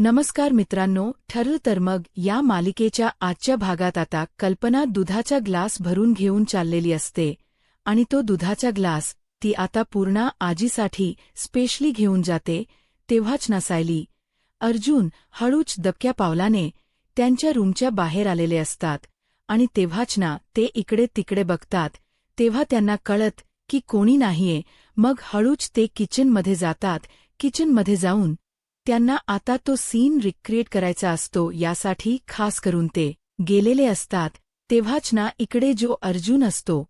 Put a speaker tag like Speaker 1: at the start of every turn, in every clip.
Speaker 1: नमस्कार मित्रांनो, ठरलं तर मग या मालिकेच्या आजच्या भागात आता कल्पना दुधाचा ग्लास भरून घेऊन चाललेली असते आणि तो दुधाचा ग्लास ती आता पूर्ण आजीसाठी स्पेशली घेऊन जाते. तेव्हाच ना सायली, अर्जुन हळूच दबक्या पावलाने त्यांच्या रूमच्या बाहेर आलेले असतात आणि तेव्हाच ना ते इकडे तिकडे बघतात. तेव्हा त्यांना कळत की कोणी नाहीये. मग हळूच ते किचनमध्ये जातात. किचनमध्ये जाऊन त्यांना आता तो सीन रिक्रिएट करायचा असतो, यासाठी खास करून ते गेलेले असतात. तेव्हाच ना इकडे जो अर्जुन असतो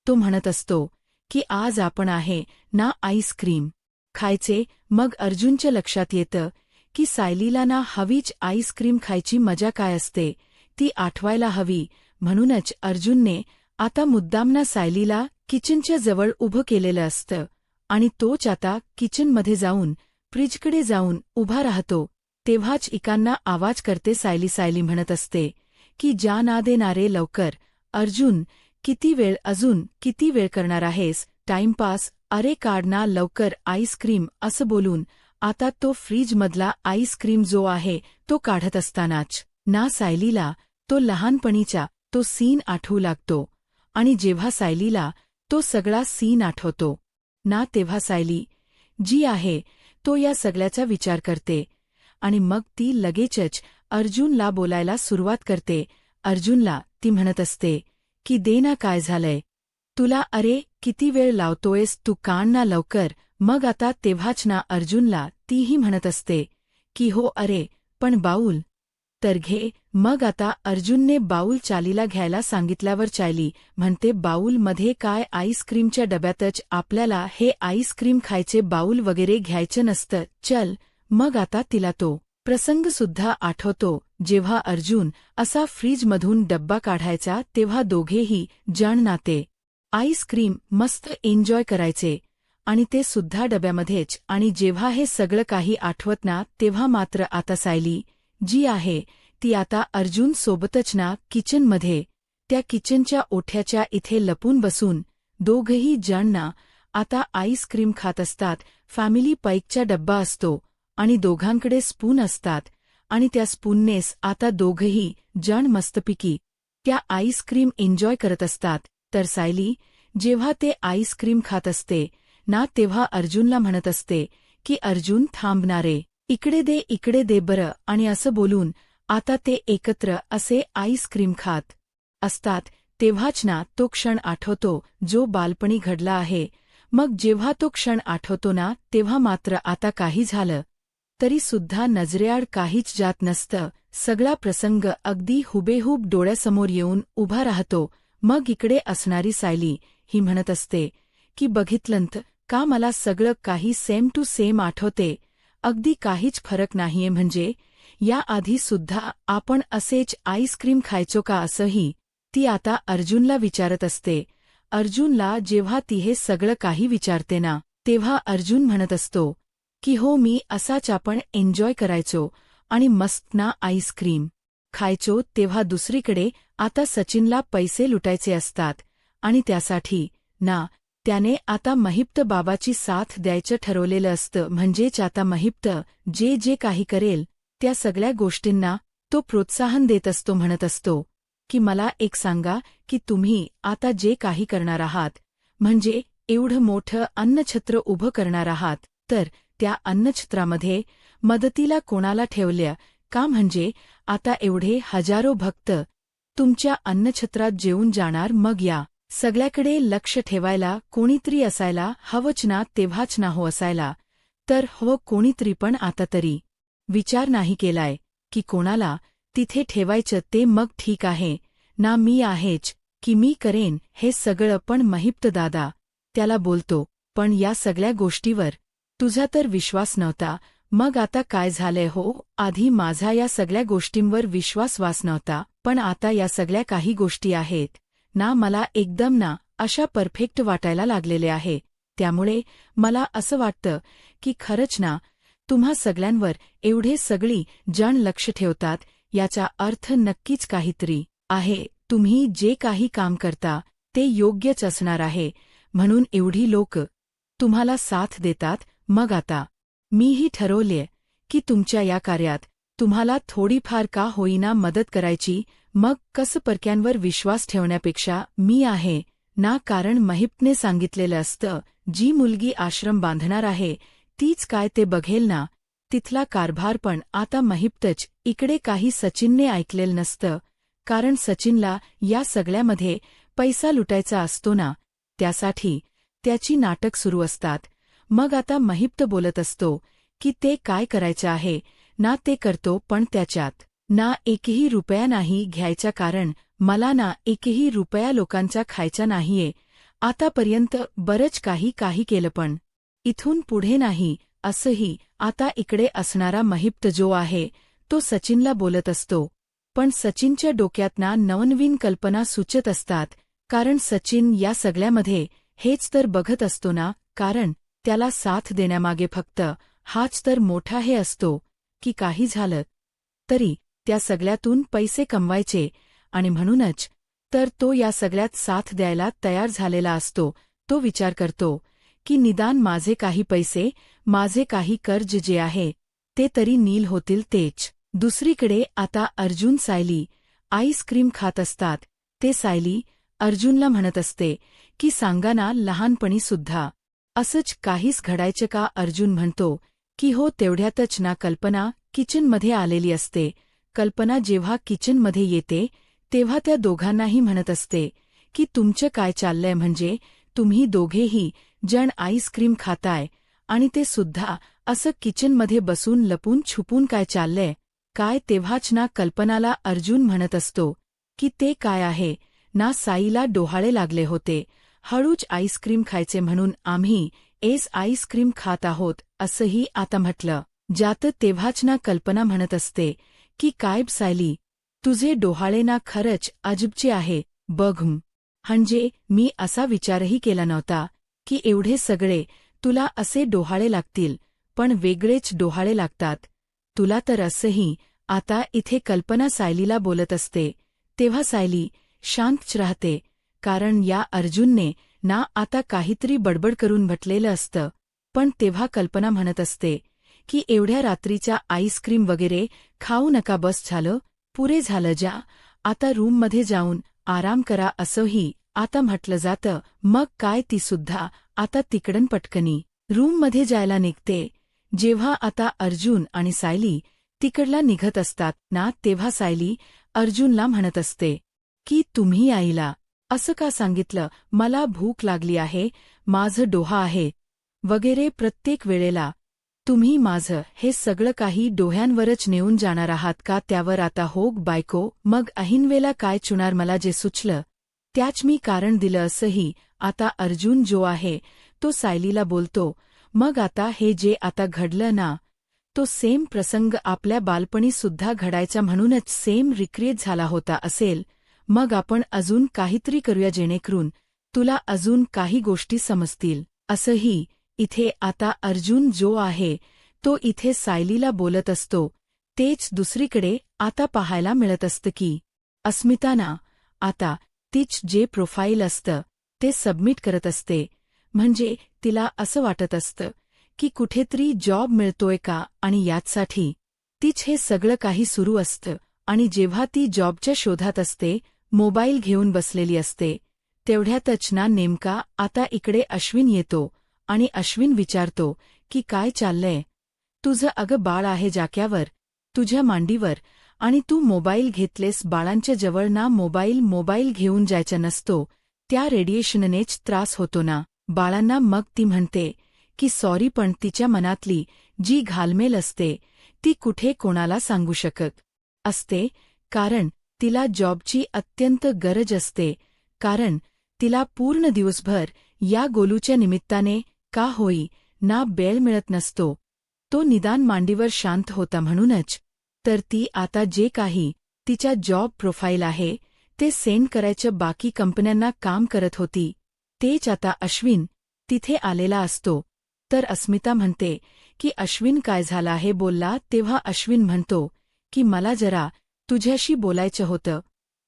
Speaker 1: तो म्हणत असतो की आज आपण आहे ना आईस्क्रीम खायचे. मग अर्जुनच्या लक्षात येतं की सायलीला ना हवीच आईस्क्रीम खायची मजा काय असते ती आठवायला हवी. म्हणूनच अर्जुनने आता मुद्दामना सायलीला किचनच्या जवळ उभं केलेलं असतं आणि तोच आता किचनमध्ये जाऊन फ्रीजकडे जाऊन उभा राहतो. तेव्हाच इकांना आवाज करते सायली. सायली म्हणत असते की जा ना देणारे लवकर. अर्जुन, किती वेळ, अजून किती वेळ करणार आहेस टाइमपास? अरे काढ ना लवकर आईस्क्रीम. असं बोलून आता तो फ्रीजमधला आईस्क्रीम जो आहे तो काढत असतानाच ना सायलीला तो लहानपणीचा तो सीन आठवू लागतो. आणि जेव्हा सायलीला तो सगळा सीन आठवतो ना तेव्हा सायली जी आहे तो या सगळ्याचा विचार करते आणि मग ती लगेचच अर्जुनला बोलायला सुरुवात करते. अर्जुनला ती म्हणत असते की दे ना, काय झालंय तुला? अरे किती वेळ लावतोयस तू, काढ ना लवकर. मग आता तेव्हाच ना अर्जुनला तीही म्हणत असते की हो अरे पण बाऊल तर घे. मग आता अर्जुनने बाऊल चालीला घ्यायला सांगितल्यावर चायली म्हणते बाऊलमध्ये काय, आईस्क्रीमच्या डब्यातच आपल्याला हे आईस्क्रीम खायचे, बाऊल वगैरे घ्यायचं नसतं, चल. मग आता तिला तो प्रसंगसुद्धा आठवतो जेव्हा अर्जुन असा फ्रीजमधून डब्बा काढायचा. तेव्हा दोघेही जण ना ते आईस्क्रीम मस्त एन्जॉय करायचे आणि ते सुद्धा डब्यामध्येच. आणि जेव्हा हे सगळं काही आठवत ना तेव्हा मात्र आता सायली जी आहे ती आता अर्जुन सोबतच ना किचनमध्ये त्या किचनच्या ओठ्याच्या इथे लपून बसून दोघही जण ना आता आईस्क्रीम खात असतात. फॅमिली पैकचा डब्बा असतो आणि दोघांकडे स्पून असतात आणि त्या स्पूननेस आता दोघही जण मस्तपैकी त्या आईस्क्रीम एन्जॉय करत असतात. तर सायली जेव्हा ते आईस्क्रीम खात असते ना तेव्हा अर्जुनला म्हणत असते की अर्जुन थांबणारे, इकडे दे बरं. आणि असं बोलून आता ते एकत्र असे आईस्क्रीम खात असतात. तेव्हाच ना तो क्षण आठवतो जो बालपणी घडला आहे. मग जेव्हा तो क्षण आठवतो ना तेव्हा मात्र आता काही झालं तरी सुद्धा नजरेआड काहीच जात नसतं. सगळा प्रसंग अगदी हुबेहूब डोळ्यासमोर येऊन उभा राहतो. मग इकडे असणारी सायली ही म्हणत असते की बघितलंत का, मला सगळं काही सेम टू सेम आठवते, अगदी काहीच फरक नाहीये. म्हणजे याआधी सुद्धा आपण असेच आईस्क्रीम खायचो का? असंही ती आता अर्जुनला विचारत असते. अर्जुनला जेव्हा ती हे सगळं काही विचारते ना तेव्हा अर्जुन म्हणत असतो की हो, मी असाच आपण एन्जॉय करायचो आणि मस्त ना आईस्क्रीम खायचो. तेव्हा दुसरीकडे आता सचिनला पैसे लुटायचे असतात आणि त्यासाठी ना त्याने आता महिप्त बाबाची साथ द्यायचं ठरवलेलं असतं. म्हणजेच आता महिप्त जे जे काही करेल त्या सगळ्या गोष्टींना तो प्रोत्साहन देत असतो. म्हणत असतो की मला एक सांगा की तुम्ही आता जे काही करणार आहात, म्हणजे एवढं मोठं अन्नछत्र उभं करणार आहात, तर त्या अन्नछत्रामध्ये मदतीला कोणाला ठेवल्या का? म्हणजे आता एवढे हजारो भक्त तुमच्या अन्नछत्रात जेवून जाणार, मग या सगळ्याकडे लक्ष ठेवायला कोणीतरी असायला हवंच ना. तेव्हाच ना हो असायला तर हवं कोणीतरी, पण आता तरी विचार नाही केलाय की कोणाला तिथे ठेवायचं ते. मग ठीक आहे ना, मी आहेच की मी करेन हे सगळं. पण महिप्त दादा त्याला बोलतो, पण या सगळ्या गोष्टीवर तुझा तर विश्वास नव्हता. मग आता काय झालंय? हो, आधी माझा या सगळ्या गोष्टींवर विश्वास नव्हता, पण आता या सगळ्या काही गोष्टी आहेत ना मला एकदम ना अशा परफेक्ट वाटायला लागलेले आहे. त्यामुळे मला असं वाटतं की खरंच ना तुम्हा सगळ्यांवर एवढे सगळी जण लक्ष ठेवतात, याचा अर्थ नक्कीच काहीतरी आहे. तुम्ही जे काही काम करता ते योग्यच असणार आहे, म्हणून एवढी लोक तुम्हाला साथ देतात. मग आता मीही ठरवलेय की तुमच्या या कार्यात तुम्हाला थोडीफार का होईना मदत करायची, मग कसं परक्यांवर विश्वास ठेवण्यापेक्षा मी आहे ना. कारण महिपने सांगितलेलं असतं, जी मुलगी आश्रम बांधणार आहे तीच काय ते बघेल ना. तिथला कारभार पण आता महिपतच. इकडे काही सचिनने ऐकलेलं नसतं, कारण सचिनला या सगळ्यामध्ये पैसा लुटायचा असतो ना. त्यासाठी त्याची नाटक सुरू असतात. मग आता महिप्त बोलत असतो की ते काय करायचं आहे ना ते करतो, पण त्याच्यात ना एकही रुपया नाही घ्यायचा, कारण मला ना एकही रुपया लोकांचा खायचा नाहीये. आतापर्यंत बरंच काही केलं, पण इथून पुढे नाही. असंही आता इकडे असणारा महिप्त जो आहे तो सचिनला बोलत असतो. पण सचिनच्या डोक्यात ना नवनवीन कल्पना सुचत असतात, कारण सचिन या सगळ्यामध्ये हेच तर बघत असतो ना. कारण त्याला साथ देण्यामागे फक्त हाच तर मोठा हे असतो की काही झालं तरी त्या सगळ्यातून पैसे कमवायचे, आणि म्हणूनच तर तो या सगळ्यात साथ द्यायला तयार झालेला असतो. तो विचार करतो की निदान माझे काही पैसे, माझे काही कर्ज जे आहे ते तरी नील होतील तेच. दुसरीकडे आता अर्जुन सायली आईस्क्रीम खात असतात. ते सायली अर्जुनला म्हणत असते की सांगा ना, लहानपणी सुद्धा असंच काहीच घडायचं का. अर्जुन म्हणतो की हो. तेवढ्यातच ना कल्पना किचनमध्ये आलेली असते. कल्पना जेव्हा किचनमध्ये येते तेव्हा त्या दोघांनाही म्हणत असते की तुमचं काय चाललंय, म्हणजे तुम्ही दोघेही जण आईस्क्रीम खाताय, आणि ते सुद्धा असं किचनमध्ये बसून लपून छुपून काय चाललंय काय. तेव्हाच ना कल्पनाला अर्जुन म्हणत असतो की ते काय आहे ना, साईला डोहाळे लागले होते. हळूच आईस्क्रीम खायचे म्हणून आम्ही आईस्क्रीम खात आहोत असंही आता म्हटलं जातं. तेव्हाच ना कल्पना म्हणत असते की काय सायली, तुझे डोहाळे ना खरंच अजबचे आहे बघ. म्हणजे मी असा विचारही केला नव्हता की एवढे सगळे तुला असे डोहाळे लागतील, पण वेगळेच डोहाळे लागतात तुला तर. असंही आता इथे कल्पना सायलीला बोलत असते तेव्हा सायली शांतच राहते, कारण या अर्जुनने ना आता काहीतरी बडबड करून म्हटलेलं असतं. पण तेव्हा कल्पना म्हणत असते की एवढ्या रात्रीच्या आईस्क्रीम वगैरे खाऊ नका, बस झालं, पुरे झालं, जा आता रूममध्ये जाऊन आराम करा असंही आता म्हटलं जातं. मग काय ती सुद्धा आता तिकडन पटकनी रूममध्ये जायला निघते. जेव्हा आता अर्जुन आणि सायली तिकडला निघत असतात ना, तेव्हा सायली अर्जुनला म्हणत असते की तुम्ही आईला असं का सांगितलं, मला भूक लागली आहे, माझं डोहा आहे वगैरे. प्रत्येक वेळेला तुम्ही माझं हे सगळं काही डोह्यांवरच नेऊन जाणार आहात का. त्यावर आता होग बायको, मग अहिनवेला काय चुणार, मला जे सुचलं त्याच मी कारण दिलं असंही आता अर्जुन जो आहे तो सायलीला बोलतो. मग आता हे जे आता घडलं ना, तो सेम प्रसंग आपल्या बालपणी सुद्धा घडायचा, म्हणूनच सेम रिक्रिएट झाला होता असेल. मग आपण अजून काहीतरी करूया जेणेकरून तुला अजून काही गोष्टी समजतील. असंही इथे आता अर्जुन जो आहे तो इथे सायलीला बोलत असतो. तेच दुसरीकडे आता पाहायला मिळत असतं की अस्मिता ना आता तीच जे प्रोफाईल असतं ते सबमिट करत असते. म्हणजे तिला असं वाटत असतं की कुठेतरी जॉब मिळतोय का, आणि याचसाठी तीच हे सगळं काही सुरू असतं. आणि जेव्हा ती जॉबच्या शोधात असते, मोबाईल घेऊन बसलेली असते, तेवढ्यातच ना नेमका आता इकडे अश्विन येतो. आणि अश्विन विचारतो की काय चाललंय तुझं. अगं बाळ आहे जाक्यावर तुझ्या मांडीवर, आणि तू मोबाईल घेतलेस बाळांच्या जवळ ना. मोबाईल घेऊन जायचा नसतो, त्या रेडिएशननेच त्रास होतो ना बाळांना. मग ती म्हणते की सॉरी, पण तिच्या मनातली जी घालमेल असते ती कुठे कोणाला सांगू शकत असते, कारण तिला जॉबची अत्यंत गरज असते. कारण तिला पूर्ण दिवसभर या गोलूच्या निमित्ताने का होई ना बेळ मिळत नसतो. तो निदान मांडीवर शांत होता, म्हणूनच तर ती आता जे काही तिच्या जॉब प्रोफाईल आहे ते सेंड करायचं बाकी कंपन्यांना काम करत होती. तेच आता अश्विन तिथे आलेला असतो. तर अस्मिता म्हणते की अश्विन काय झालं आहे बोलला. तेव्हा अश्विन म्हणतो की मला जरा तुझ्याशी बोलायचं होतं.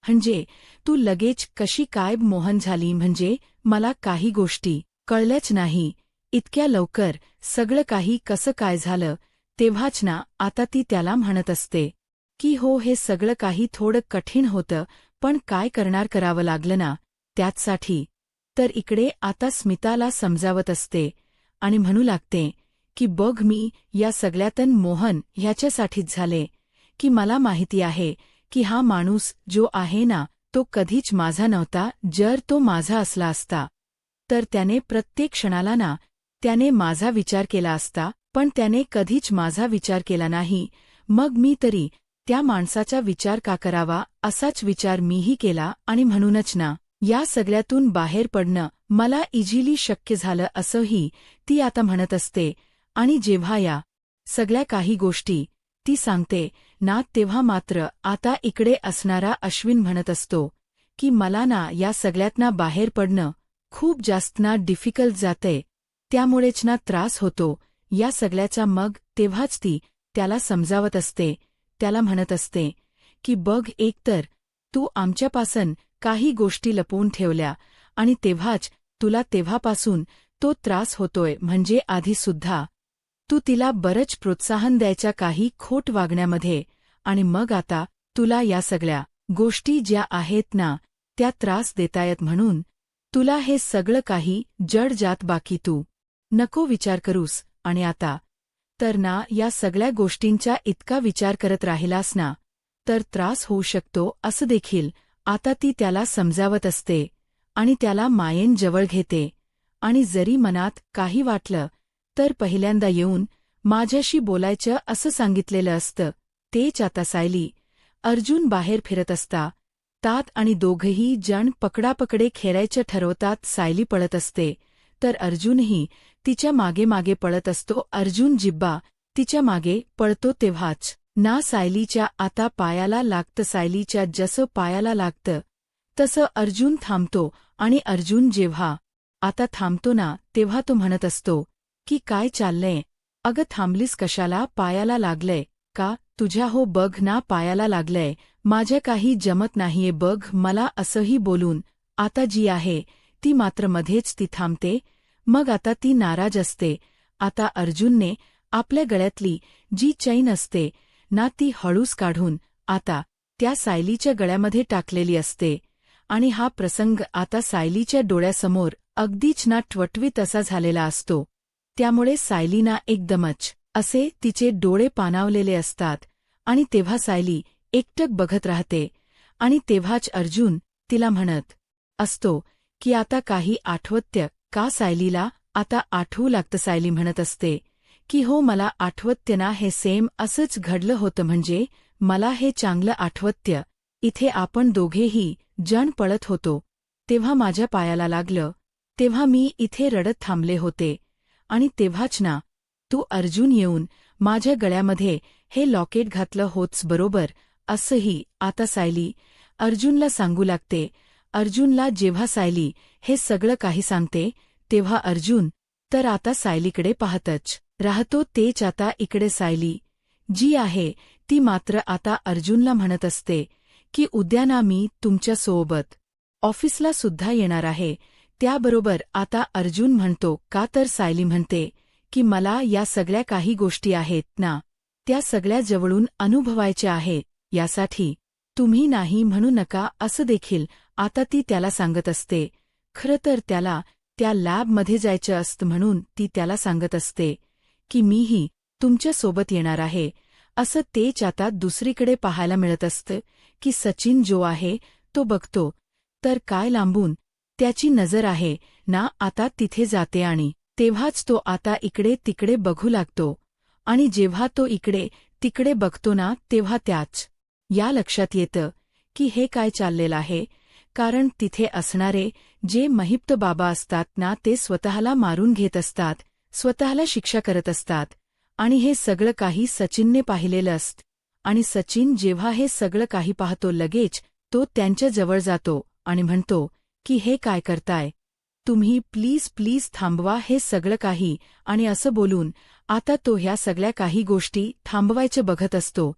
Speaker 1: म्हणजे तू लगेच कशी काय मोहन झाली, म्हणजे मला काही गोष्टी कळल्याच नाही. इतक्या लवकर सगळं काही कसं काय झालं तेव्हाच ना आता ती त्याला म्हणत असते की हो, हे सगळं काही थोडं कठीण होतं, पण काय करणार, करावं लागलं ना त्याचसाठी. तर इकडे आता स्मिताला समजावत असते आणि म्हणू लागते की बघ, मी या सगळ्यातून मोहन ह्याच्यासाठीच झाले, की मला माहिती आहे की हा माणूस जो आहे ना तो कधीच माझा नव्हता. जर तो माझा असला असता तर त्याने प्रत्येक क्षणाला ना त्याने माझा विचार केला असता, पण त्याने कधीच माझा विचार केला नाही. मग मी तरी त्या माणसाचा विचार का करावा, असाच विचार मीही केला आणि म्हणूनच ना या सगळ्यातून बाहेर पडणं मला इझिली शक्य झालं, असंही ती आता म्हणत असते. आणि जेव्हा या सगळ्या काही गोष्टी ती सांगते ना तेव्हा मात्र आता इकडे असणारा अश्विन म्हणत असतो की मला ना या सगळ्यातना बाहेर पडणं खूप जास्त ना डिफिकल्ट जातंय, त्यामुळेच ना त्रास होतो या सगळ्याचा. मग तेव्हाच ती त्याला समजावत असते, त्याला म्हणत असते की बघ, एकतर तू आमच्यापासून काही गोष्टी लपवून ठेवल्या आणि तेव्हाच तुला तेव्हापासून तो त्रास होतोय. म्हणजे आधीसुद्धा तू तिला बरंच प्रोत्साहन द्यायच्या काही खोट वागण्यामध्ये, आणि मग आता तुला या सगळ्या गोष्टी ज्या आहेत ना त्या त्रास देतायत, म्हणून तुला हे सगळं काही जड जात. बाकी तू नको विचार करूस. आणि आता तर ना या सगळ्या गोष्टींचा इतका विचार करत राहिलास ना तर त्रास होऊ शकतो, असं देखील आता ती त्याला समजावत असते आणि त्याला मायेन जवळ घेते. आणि जरी मनात काही वाटलं तर पहिल्यांदा येऊन माझ्याशी बोलायचं असं सांगितलेलं असतं. तेच आता सायली अर्जुन बाहेर फिरत असतात आणि दोघंही जण पकडापकडे खेळायचं ठरवतात. सायली पळत असते तर अर्जुनही तिच्या मागे मागे पळत असतो. अर्जुन जिब्बा तिच्या मागे पळतो तेव्हाच ना सायलीच्या आता पायाला लागतं. सायलीच्या जसं पायाला लागतं तसं अर्जुन थांबतो आणि अर्जुन जेव्हा आता थांबतो ना तेव्हा तो म्हणत असतो की काय चाललंय, अगं थांबलीस कशाला, पायाला लागलंय का तुझ्या? हो बघ ना पायाला लागलंय, माझ्या काही जमत नाहीये बघ मला. असंही बोलून आता जी आहे ती मात्र मध्येच ती थांबते. मग आता ती नाराज असते. आता अर्जुनने आपल्या गळ्यातली जी चैन असते ना ती हळूच काढून आता त्या सायलीच्या गळ्यामध्ये टाकलेली असते. आणि हा प्रसंग आता सायलीच्या डोळ्यासमोर अगदीच ना टवटवीत असा झालेला असतो. त्यामुळे सायलीना एकदमच असे तिचे डोळे पाणावलेले असतात आणि तेव्हा सायली एकटक बघत राहते. आणि तेव्हाच अर्जुन तिला म्हणत असतो की आता काही आठवत्य का? सायलीला आता आठवू लागतं. सायली म्हणत असते की हो मला आठवत्य ना, हे सेम असंच घडलं होतं, म्हणजे मला हे चांगलं आठवत्य. इथे आपण दोघेही जण पळत होतो तेव्हा माझ्या पायाला लागलं, तेव्हा मी इथे रडत थांबले होते आणि तेव्हाच ना तू अर्जुन येऊन माझ्या गळ्यामध्ये हे लॉकेट घातलं होतस बरोबर. असंही आता सायली अर्जुनला सांगू लागते. अर्जुनला जेव्हा सायली हे सगळं काही सांगते तेव्हा अर्जुन तर आता सायलीकडे पाहतच राहतो. तेच आता इकडे सायली जी आहे ती मात्र आता अर्जुनला म्हणत असते की उद्या ना मी तुमच्यासोबत ऑफिसला सुद्धा येणार आहे. त्याबरोबर आता अर्जुन म्हणतो का, तर सायली म्हणते की मला या सगळ्या काही गोष्टी आहेत ना त्या सगळ्या जवळून अनुभवायच्या आहेत, यासाठी तुम्ही नाही म्हणू नका, असं देखील आता ती त्याला सांगत असते. खरं तर त्याला त्या लॅबमध्ये जायचं असतं म्हणून ती त्याला सांगत असते की मीही तुमच्यासोबत येणार आहे. असं तेच आता दुसरीकडे पाहायला मिळत असतं की सचिन जो आहे तो बघतो तर काय लांबून त्याची नजर आहे ना आता तिथे जाते आणि तेव्हाच तो आता इकडे तिकडे बघू लागतो. आणि जेव्हा तो इकडे तिकडे बघतो ना तेव्हा त्याच या लक्षात येतं की हे काय चाललेलं आहे, कारण तिथे असणारे जे महिप्त बाबा असतात ना ते स्वतःला मारून घेत असतात, स्वतःला शिक्षा करत असतात. आणि हे सगळं काही सचिनने पाहिलेलं असतं. आणि सचिन जेव्हा हे सगळं काही पाहतो लगेच तो त्यांच्या जवळ जातो आणि म्हणतो की हे काय करताय तुम्ही, प्लीज प्लीज थांबवा हे सगळं काही. आणि असं बोलून आता तो ह्या सगळ्या काही गोष्टी थांबवायचं बघत असतो.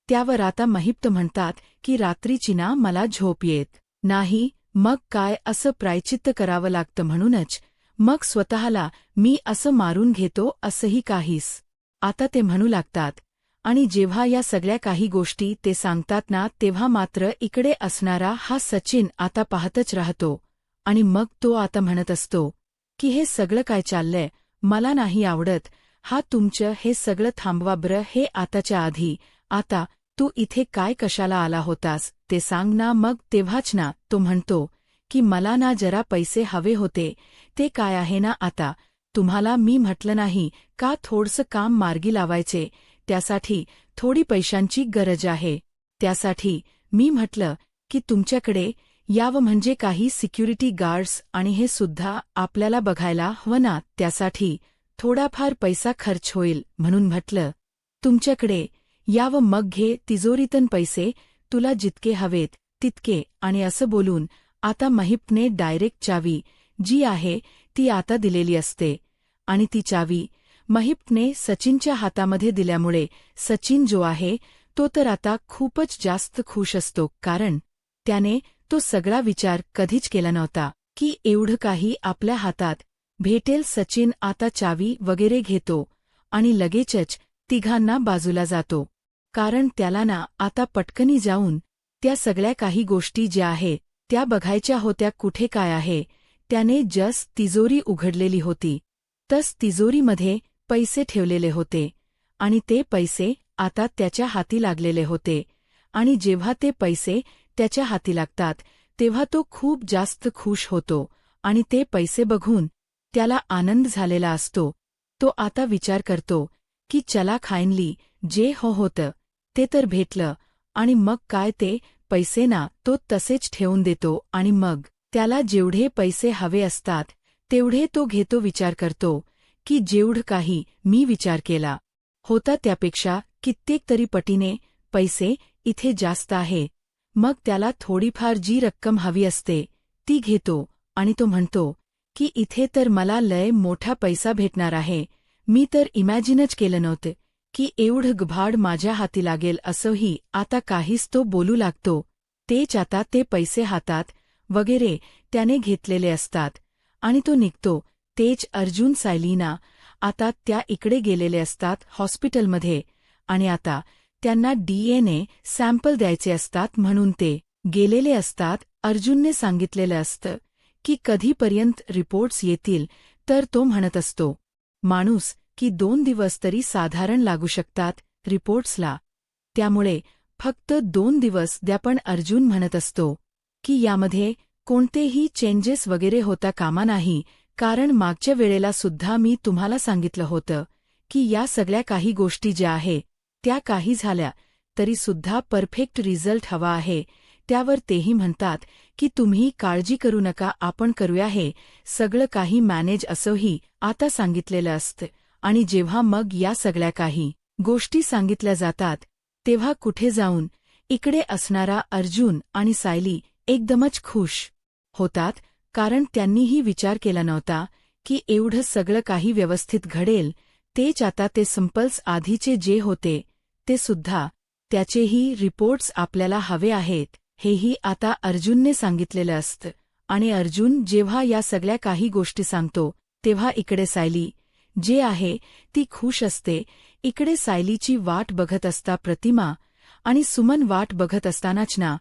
Speaker 1: त्यावर आता महिप्त म्हणतात की रात्रीची ना मला झोप येत नाही, मग काय असं प्रायचित्त करावं लागतं, म्हणूनच मग स्वतःला मी असं मारून घेतो. असंही काहीस आता ते म्हणू लागतात. आणि जेव्हा या सगळ्या काही गोष्टी ते सांगतात ना, तेव्हा मात्र इकडे असणारा हा सचिन आता पाहतच राहतो. आणि मग तो आता म्हणत असतो की हे सगळं काय चाललंय, मला नाही आवडत. हा तुमचं हे सगळं थांबवा बरं, हे आताच्या आधी. आता तू इथे काय कशाला आला होतास ते सांग ना. मग तेव्हाच ना तो म्हणतो की मला ना जरा पैसे हवे होते. ते काय आहे ना, आता तुम्हाला मी म्हटलं नाही का थोडंसं काम मार्गी लावायचे, त्यासाठी थोडी पैशांची गरज आहे. त्यासाठी मी म्हटलं की तुमच्याकडे यावं, म्हणजे काही सिक्युरिटी गार्ड्स आणि हे सुद्धा आपल्याला बघायला हवं ना, त्यासाठी थोडाफार पैसा खर्च होईल म्हणून म्हटलं तुमच्याकडे यावं. मग घे तिजोरीतून पैसे, तुला जितके हवेत तितके. आणि असं बोलून आता महिपने डायरेक्ट चावी जी आहे ती आता दिलेली असते. आणि ती चावी महिपने सचिनच्या हातामध्ये दिल्यामुळे सचिन जो आहे तो तर आता खूपच जास्त खुश असतो, कारण त्याने तो सगळा विचार कधीच केला नव्हता की एवढं काही आपल्या हातात भेटेल. सचिन आता चावी वगैरे घेतो आणि लगेचच तिघांना बाजूला जातो, कारण त्याला ना आता पटकनी जाऊन त्या सगळ्या काही गोष्टी ज्या आहेत त्या बघायच्या होत्या. कुठे काय आहे, त्याने जस्ट तिजोरी उघडलेली होती, तस तिजोरीमध्ये पैसे ठेवलेले होते आणि ते पैसे आता त्याच्या हाती लागलेले होते. आणि जेव्हा ते पैसे त्याच्या हाती लागतात तेव्हा तो खूप जास्त खुश होतो आणि ते पैसे बघून त्याला आनंद झालेला असतो. तो आता विचार करतो की चला फायनली जे होतं ते तर भेटलं. आणि मग काय, ते पैसे ना तो तसेच ठेवून देतो आणि मग त्याला जेवढे पैसे हवे असतात तेवढे तो घेतो. विचार करतो की जेवढं काही मी विचार केला होता त्यापेक्षा कित्येक तरी पटीने पैसे इथे जास्त आहे. मग त्याला थोडीफार जी रक्कम हवी असते ती घेतो आणि तो म्हणतो की इथे तर मला लय मोठा पैसा भेटणार आहे. मी तर इमॅजिनच केलं नव्हतं की एवढं गभाड माझ्या हाती लागेल. असंही आता काहीच तो बोलू लागतो. तेच आता ते पैसे हातात वगैरे त्याने घेतलेले असतात आणि तो निघतो. तेच अर्जुन सायलीना आता त्या इकडे गेलेले असतात हॉस्पिटलमध्ये आणि आता त्यांना DNA सॅम्पल द्यायचे असतात म्हणून ते गेलेले असतात. अर्जुनने सांगितलेलं असतं की कधीपर्यंत रिपोर्ट्स येतील, तर तो म्हणत असतो माणूस की 2 दिवस तरी साधारण लागू शकतात रिपोर्ट्सला, त्यामुळे फक्त 2 दिवस द्या. पण अर्जुन म्हणत असतो की यामध्ये कोणतेही चेंजेस वगैरे होता कामा नाही, कारण मागच्या वेळेला सुद्धा मी तुम्हाला सांगितलं होतं की या सगळ्या काही गोष्टी ज्या आहे त्या काही झाल्या तरी सुद्धा परफेक्ट रिझल्ट हवा आहे. त्यावर तेही म्हणतात की तुम्ही काळजी करू नका, आपण करूया हे सगळं काही मॅनेज, असंही आता सांगितलेलं असतं. आणि जेव्हा मग या सगळ्या काही गोष्टी सांगितल्या जातात तेव्हा कुठे जाऊन इकडे असणारा अर्जुन आणि सायली एकदमच खुश होतात, कारण त्यांनीही विचार केला नव्हता की एवढं सगळं काही व्यवस्थित घडेल. तेच आता ते सॅम्पल्स आधीचे जे होते ते सुद्धा त्याचेही रिपोर्ट्स आपल्याला हवे आहेत, हेही आता अर्जुनने सांगितलेलं असतं. आणि अर्जुन जेव्हा या सगळ्या काही गोष्टी सांगतो तेव्हा इकडे सायली जे आहे ती खुश असते. इकडे सायलीची वाट बघत असता प्रतिमा आणि सुमन वाट बघत असतानाच ना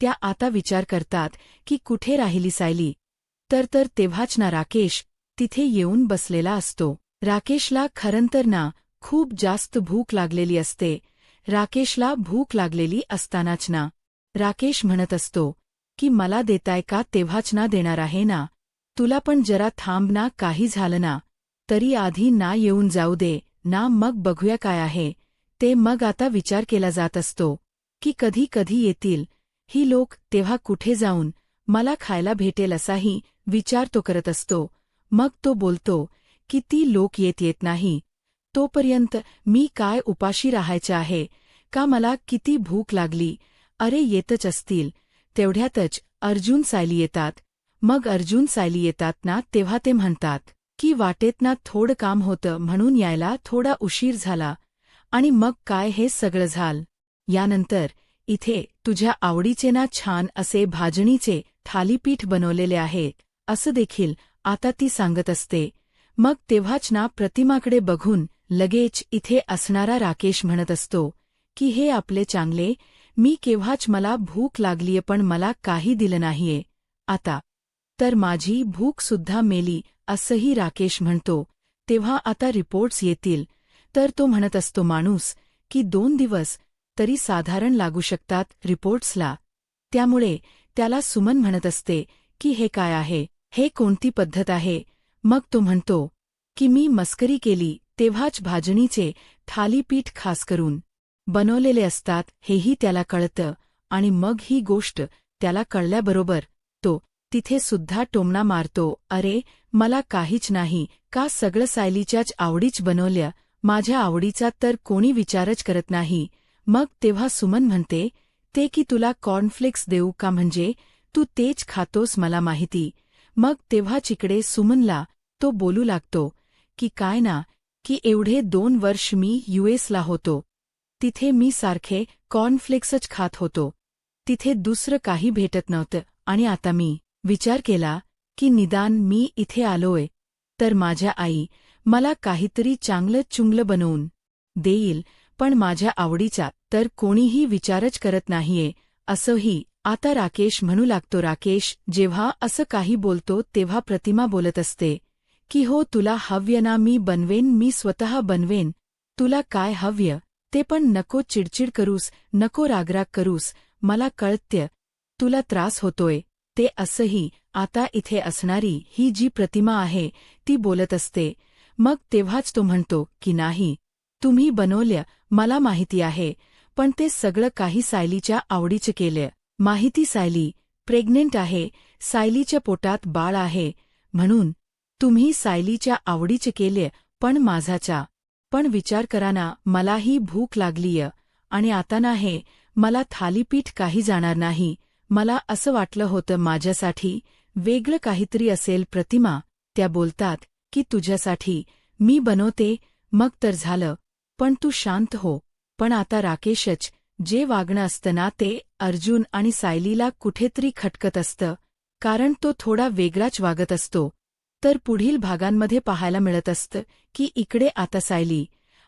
Speaker 1: त्या आता विचार करतात की कुठे राहिली सायली. तर तेव्हाच ना राकेश तिथे येऊन बसलेला असतो. राकेशला खरंतर ना खूप जास्त भूक लागलेली असते. राकेशला भूक लागलेली असतानाच ना राकेश म्हणत असतो की मला देताय का, तेव्हाच ना देणार आहे ना, तुला पण जरा थांब ना, काही झालं ना तरी आधी ना येऊन जाऊ दे ना, मग बघूया काय आहे ते. मग आता विचार केला जात असतो की कधी कधी येतील ही लोक, तेव्हा कुठे जाऊन मला खायला भेटेल असाही विचार तो करत असतो. मग तो बोलतो की ती लोक येत नाही तोपर्यंत मी काय उपाशी राहायचं आहे का, मला किती भूक लागली. अरे येतच असतील. तेवढ्यातच अर्जुन सायली येतात. मग अर्जुन सायली येतात ना तेव्हा ते म्हणतात की वाटेत ना थोडं काम होतं म्हणून यायला थोडा उशीर झाला. आणि मग काय हे सगळं झालं यानंतर इथे तुझ्या आवडीचे ना छान असे भाजणीचे थालीपीठ बनवलेले आहेत असं देखील आता ती सांगत असते. मग तेव्हाच ना प्रतिमाकडे बघून लगेच इथे असणारा राकेश म्हणत असतो की हे आपले चांगले, मी केव्हाच मला भूक लागलीये पण मला काही दिलं नाहीये, आता तर माझी भूकसुद्धा मेली असंही राकेश म्हणतो. तेव्हा आता रिपोर्ट्स येतील. तर तो म्हणत असतो माणूस की 2 दिवस तरी साधारण लागू शकतात रिपोर्ट्सला. त्यामुळे त्याला सुमन म्हणत असते की हे काय आहे, हे कोणती पद्धत आहे. मग तो म्हणतो की मी मस्करी केली. तेव्हाच भाजणीचे थालीपीठ खास करून बनवलेले असतात हेही त्याला कळतं. आणि मग ही गोष्ट त्याला कळल्याबरोबर तो तिथे सुद्धा टोमणा मारतो, अरे मला काहीच नाही का, सगळं सायलीच्याच आवडीच बनवल्या, माझ्या आवडीचा तर कोणी विचारच करत नाही. मग तेव्हा सुमन म्हणते ते की तुला कॉर्नफ्लेक्स देऊ का, म्हणजे तू तेच खातोस मला माहिती. मग तेव्हाच इकडे सुमनला तो बोलू लागतो की काय ना, की एवढे 2 वर्ष मी यूएसला होतो. तिथे मी सारखे कॉर्नफ्लेक्सच खात होतो. तिथे दुसरं काही भेटत नव्हतं आणि आता मी विचार केला की निदान मी इथे आलोय तर माझ्या आई मला काहीतरी चांगलं चुंगलं बनवून देईल, पण माझ्या आवडीचा तर कोणीही विचारच करत नाहीये असंही आता राकेश म्हणू लागतो. राकेश जेव्हा असं काही बोलतो तेव्हा प्रतिमा बोलत असते की हो तुला हव्य ना, मी बनवेन, मी स्वतः बनवेन, तुला काय हव्य ते, पण नको चिडचिड करूस, नको रागराग करूस, मला कळत्य तुला त्रास होतोय ते. असंही आता इथे असणारी ही जी प्रतिमा आहे ती बोलत असते. मग तेव्हाच तो म्हणतो की नाही, तुम्ही बनवलं मला माहिती आहे, पण ते सगळं काही सायलीच्या आवडीचं केलं. माहिती, सायली प्रेग्नेंट आहे, सायलीच्या पोटात बाळ आहे, म्हणून तुम्ही सायलीच्या आवडीचं केलं, पण माझाचा पण विचार करा ना, मलाही भूक लागलीय आणि आता ना हे मला थालीपीठ काही जाणार नाही. मला असं वाटलं होतं माझ्यासाठी वेगळं काहीतरी असेल. प्रतिमा त्या बोलतात की तुझ्यासाठी मी बनवते, मग तर झालं, पण तू शांत हो. पण आता राकेशच जे वागणं असतं ना ते अर्जुन आणि सायलीला कुठेतरी खटकत असतं, कारण तो थोडा वेगळाच वागत असतो. तर पुढील भागांमध्ये पाहायला मिळत असतं की इकडे आता सायली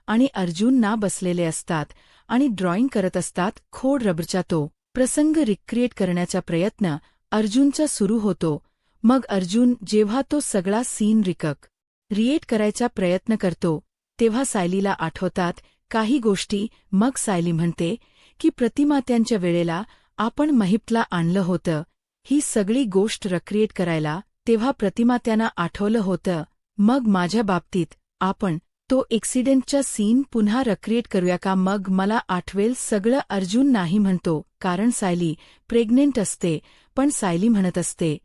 Speaker 1: आणि अर्जुन ना बसलेले असतात आणि ड्रॉइंग करत असतात. खोड रबरचा तो प्रसंग रिक्रिएट करण्याचा प्रयत्न अर्जुनचा सुरू होतो. मग अर्जुन जेव्हा तो सगळा सीन रिक्रिएट करायचा प्रयत्न करतो तेव्हा सायलीला आठवतात काही गोष्टी. मग सायली म्हणते की प्रतिमा त्यांच्या वेळेला आपण महिपला आणलं होतं ही सगळी गोष्ट रिक्रिएट करायला, तेव्हा प्रतिमा त्यांना आठवलं होतं. मग माझ्या बाबतीत आपण तो ॲक्सिडेंटचा सीन पुन्हा रिक्रिएट करूया का, मग मला आठवेल सगळं. अर्जुन नाही म्हणतो कारण सायली प्रेग्नेंट असते, पण सायली म्हणत असते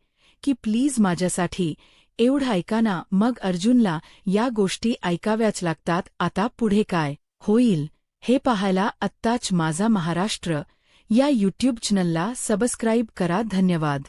Speaker 1: की प्लीज माझ्यासाठी एवढं ऐका ना. मग अर्जुनला या गोष्टी ऐकाव्याच लागतात. आता पुढे काय होईल हे पाहायला आत्ताच माझा महाराष्ट्र या यूट्यूब चॅनलला सबस्क्राईब करा. धन्यवाद.